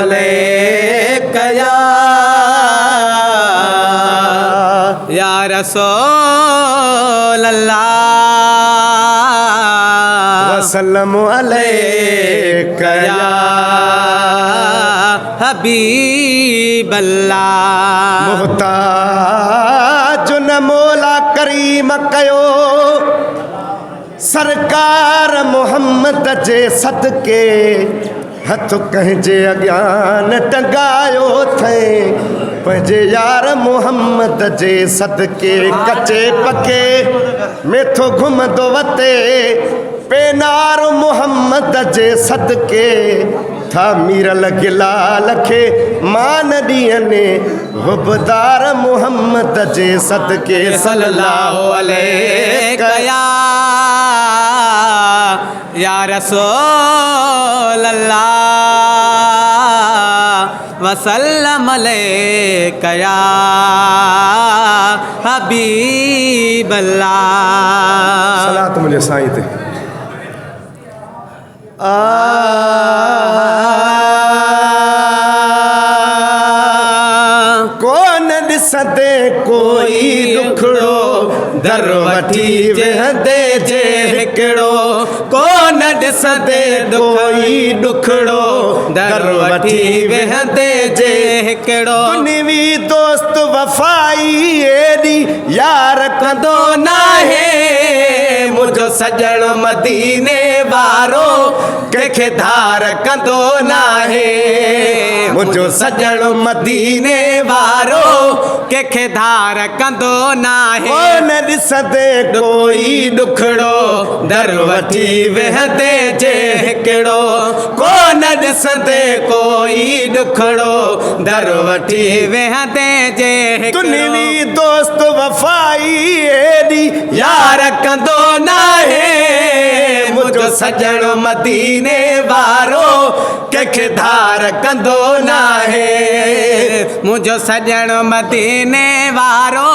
अलैका या रसूल अल्लाह वसल्लम अलैका या हबीब अल्लाह। मुहताज न मौला करीम कयो सरकार मोहम्मद जे सदके हथ कंहिंजे अॻियां न टंगायो थे पंहिंजे यार मोहम्मद जे सदके कचे पके मेथो घुमंदो वते पेनार मोहम्मद जे सदके था मीरल गिलाल खे मान ॾियनि हुबदार मोहम्मद जे सदके सल्लल्लाहु अलैका या रसूल अल्लाह वसल्लम अलैका या हबीब अल्लाह। सलात मुझे साईं ते कोन ॾिसंदे कोई ॾुखड़ो दर वठी वेहंदे जे हिकिड़ो कोन ॾिसंदे कोई ॾुखड़ो दर वठी वेहंदे जे हिकिड़ो तुंहिंजी दोस्त वफ़ाई एॾी यार कंदो नाहे मुंहिंजो सजण मदीने वारो कंहिंखे धार कंदो नाहे मुंहिंजो सजण मदीने वारो कंहिंखे धार कंदो नाहे कोन ॾिसंदे कोई ॾुखड़ो दर वठी वेहंदे जे हिकिड़ो कोन ॾिसंदे कोई ॾुखड़ो दर वठी वेहंदे जे हिकिड़ो तुंहिंजी दोस्त वफ़ाई एॾी यार कंदो नाहे मुंहिंजो सजण मदीने वारो कंहिंखे धार कंदो नाहे मुंहिंजो सजण मदीने वारो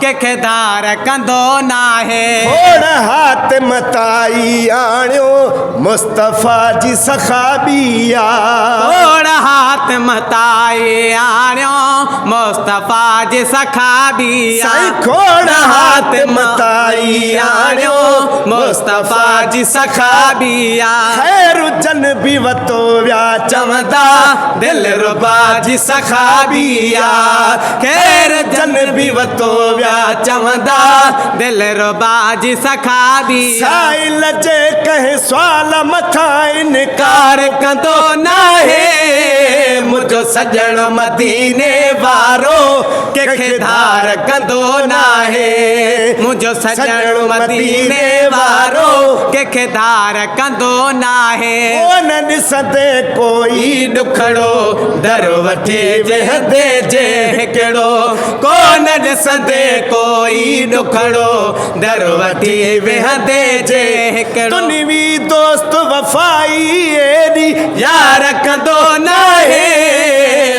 कंहिंखे धार कंदो नाहे खोड़ हाथ मताई आणियो मुस्तफ़ा जी सखाबिया खोड़ हाथ मताई आणियो मुस्तफ़ा जी सखाबिया साईं खोड़ हाथ मताई आणियो मुस्तफ़ा जी सखाबिया खैर जन बि वतो विया चवंदा दिल रुबा जी सखाबिया खैर जन बि वतो विया चवंदा दिल रुबा जी सखाबिया साइल जे कंहिं सुवाल मथां इनकार कंदो नाहे मुंहिंजो सजण मदीने वारो कंहिंखे धार कंदो नाहे मुंहिंजो सजण मदीने वारो कंहिंखे धार कंदो नाहे कोन ॾिसंदे कोई ॾुखड़ो दर वठी वेहंदे जे हिकिड़ो कोन ॾिसंदे कोई ॾुखड़ो दर वठी वेहंदे जे हिकिड़ो तुंहिंजी दोस्त वफ़ाई एॾी यार कंदो नाहे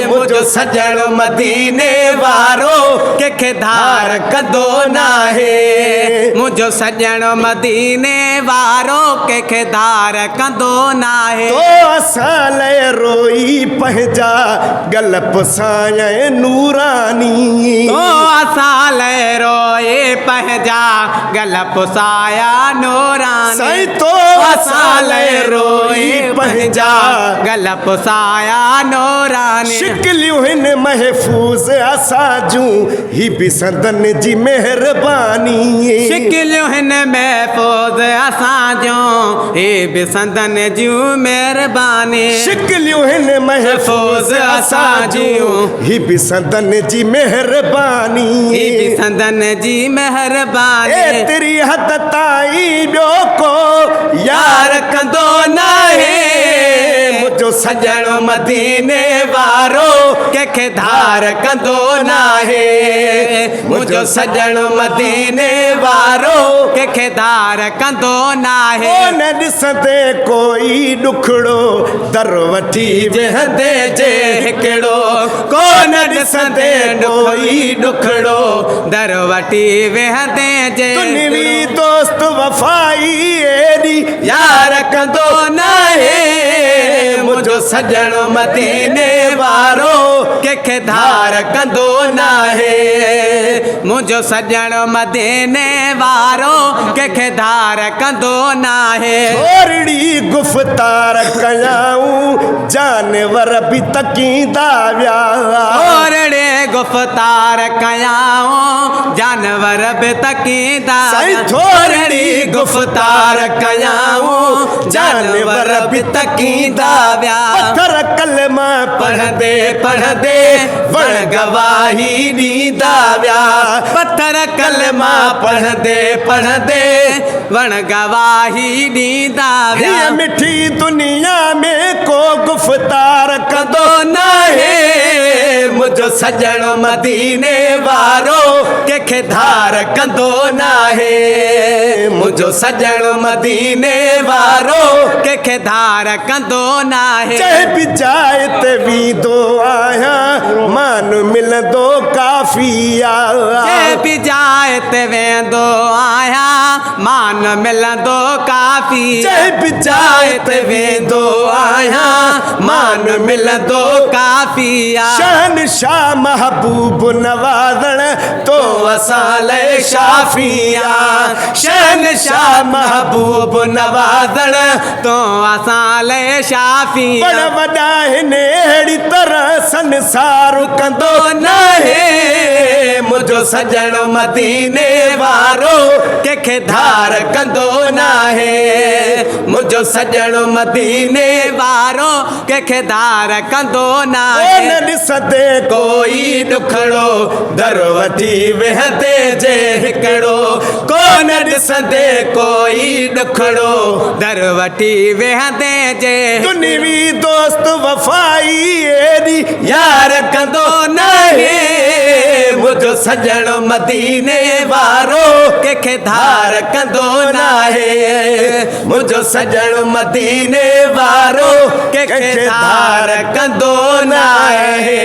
मुंहिंजो सजण मदीने वारो कंहिंखे धार कंदो नाहे मुंहिंजो सजण मदीने वारो कंहिंखे धार कंदो नाहे तो असां लाइ रोई पंहिंजा गल पुसाए नूरानी तो असां लाइ रोए पंहिंजा गल पुसाया नूरानी साईं तो असां लाइ रोई पंहिंजा गल पुसाया नूरानी शिकलियूं हिन महफ़ूज़ असां जूं ही बि संदन जी महिरबानी शिकलियूं हिन महफ़ूज़ असां जूं हे बि संदन जूं महिरबानी शिकलियूं हिन महफ़ूज़ असां जूं ही बि संदन जी महिरबानी हे बि संदन जी महिरबानी एतिरी हद ताईं ॿियो को यार कंदो नाहे मुंहिंजो सजण मदीने वारो कंहिंखे धार कंदो नाहे मुंहिंजो सजण मदीने वारो कंहिंखे धार कंदो नाहे कोन ॾिसंदे कोई ॾुखड़ो दर वठी वेहंदे जे हिकिड़ो कोन ॾिसंदे कोई ॾुखड़ो दर वठी वेहंदे जे तुंहिंजी दोस्त वफ़ाई एॾी यार कंदो नाहे मुंहिंजो मुझो सजण मदीने वारो कंहिंखे धार कंदो नाहे मुझो सजण मदीने वारो कंहिंखे धार कंदो नाहे थोरड़ी गुफ़्तार कयाऊं जानवर बि तकींदा विया थोरड़े गुफ़्तार कयाऊं जानवर बि तकींदा साईं थोरड़ी गुफ़्तार कयाऊं जानवर बि तकींदा विया पत्थर कलमा पढ़ंदे पढ़ंदे वण गवाही ॾींदा विया पत्थर कलमा पढ़ंदे पढ़ंदे वण गवाही ॾींदा विया हीअ मिठी दुनिया में को गुफ़्तार कंदो नाहे मुझो सजण मदीने वारो कंहिंखे धार कंदो नाहे मुझो सजण मदीने वारो कंहिंखे धार कंदो नाहे जंहिं बि जाइ ते वेंदो आहियां मान मिलंदो काफ़ी जंहिं बि जाइ ते वेंदो आहियां मान मिलंदो काफ़ी जंहिं बि जाइ ते वेंदो आहियां मान मिलंदो काफ़ी शहनशाह महबूब नवाज़ण तो असां लाइ शाफ़िया शहनशाह महबूब नवाज़ण तो असां लाइ शाफ़ी बड़ वॾा हिन अहिड़ी तरह संसार कंदो नाहे मुझो सजण मदीने वारो कंहिंखे धार कंदो नाहे मुझो सजण मदीने वारो कंहिंखे धार कंदो नाहे न ॾिसंदे कोई ॾुखड़ो दर वठी वेहंदे जे हिकिड़ो कोन ॾिसंदे कोई ॾुखड़ो दर वठी वेहंदे जे दुनिवी दोस्त वफ़ाई एॾी यार कंदो नाहे मुझो सजण मदीने वारो कंहिंखे धार कंदो नाहे मुझो सजण मदीने वारो कंहिंखे धार कंदो नाहे